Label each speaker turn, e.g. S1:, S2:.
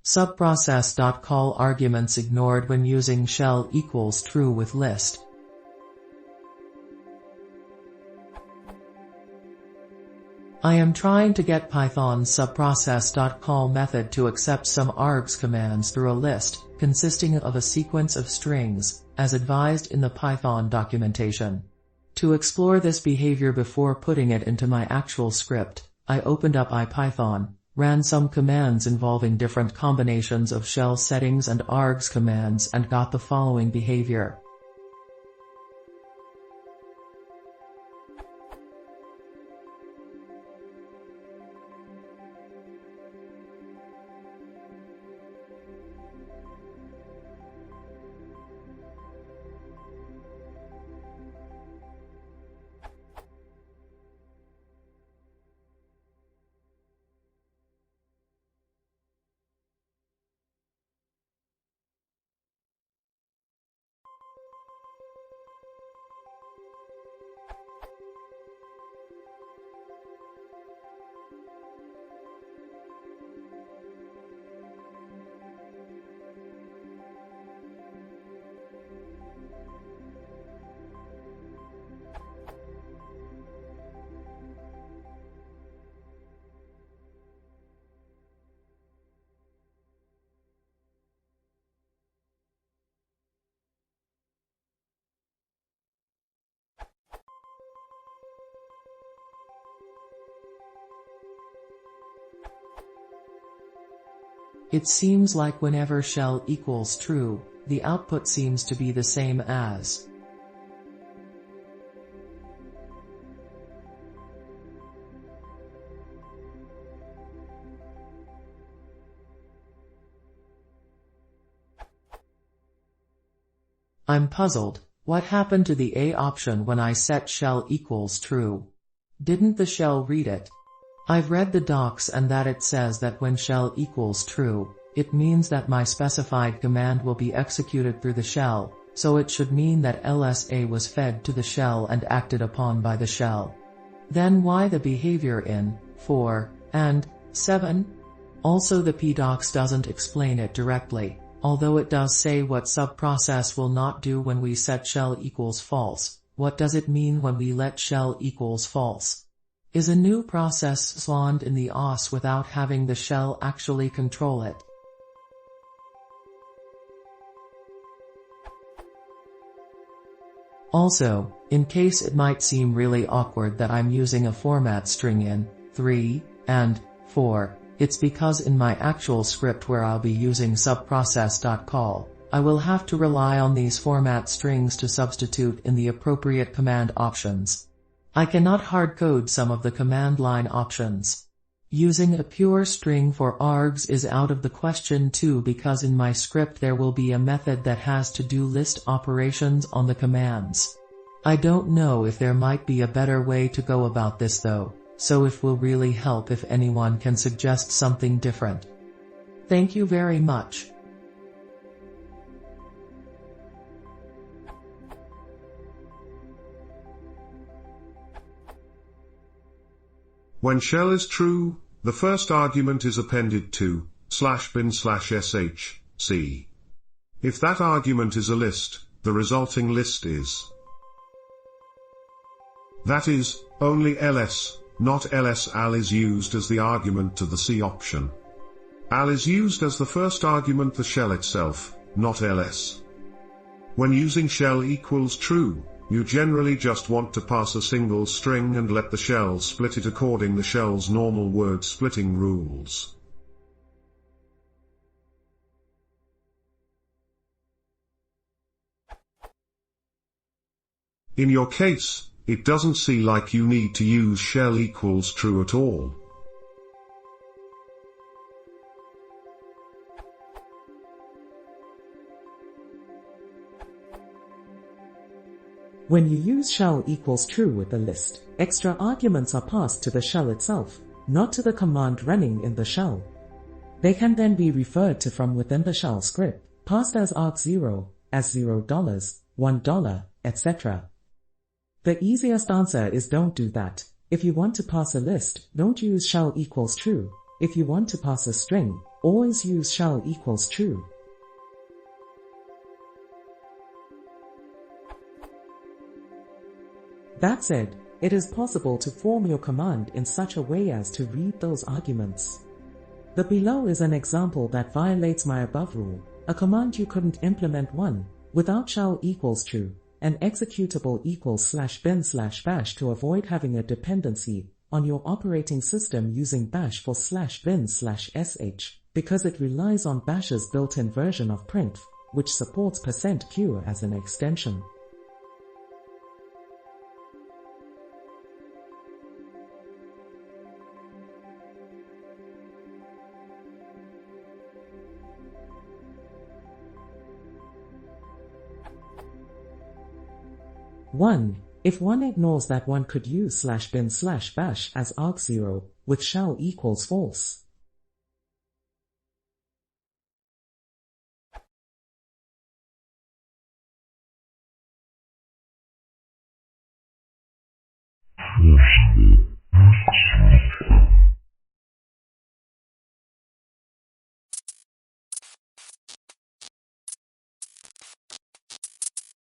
S1: Subprocess.call arguments ignored when using shell equals true with list. I am trying to get Python's subprocess.call method to accept some args commands through a list, consisting of a sequence of strings, as advised in the Python documentation. To explore this behavior before putting it into my actual script, I opened up IPython, ran some commands involving different combinations of shell settings and args commands and got the following behavior. It seems like whenever shell equals true, the output seems to be the same as. I'm puzzled. What happened to the A option when I set shell equals true? Didn't the shell read it? I've read the docs and that it says that when shell equals true, it means that my specified command will be executed through the shell, so it should mean that LSA was fed to the shell and acted upon by the shell. Then why the behavior in 4 and 7? Also the pdocs doesn't explain it directly, although it does say what subprocess will not do when we set shell equals false. What does it mean when we let shell equals false? Is a new process spawned in the OS without having the shell actually control it? Also, in case it might seem really awkward that I'm using a format string in 3 and 4, it's because in my actual script where I'll be using subprocess.call, I will have to rely on these format strings to substitute in the appropriate command options. I cannot hardcode some of the command line options. Using a pure string for args is out of the question too because in my script there will be a method that has to do list operations on the commands. I don't know if there might be a better way to go about this though, so it will really help if anyone can suggest something different. Thank you very much.
S2: When shell is true, the first argument is appended to /bin/shc. If that argument is a list, the resulting list is. That is, only ls, not ls-al is used as the argument to the C option. Al is used as the first argument the shell itself, not ls. When using shell equals true, you generally just want to pass a single string and let the shell split it according the shell's normal word splitting rules. In your case, it doesn't seem like you need to use shell equals true at all.
S3: When you use shell equals true with a list, extra arguments are passed to the shell itself, not to the command running in the shell. They can then be referred to from within the shell script, passed as arg0, as $0, $1, etc. The easiest answer is don't do that. If you want to pass a list, don't use shell equals true. If you want to pass a string, Always use shell equals true. That said, it is possible to form your command in such a way as to read those arguments. The below is an example that violates my above rule. A command you couldn't implement one, without shell equals true, and executable equals /bin/bash to avoid having a dependency on your operating system using bash for /bin/sh, because it relies on bash's built-in version of printf, which supports %q as an extension. If one ignores that, one could use /bin/bash as arg0 with shell equals false.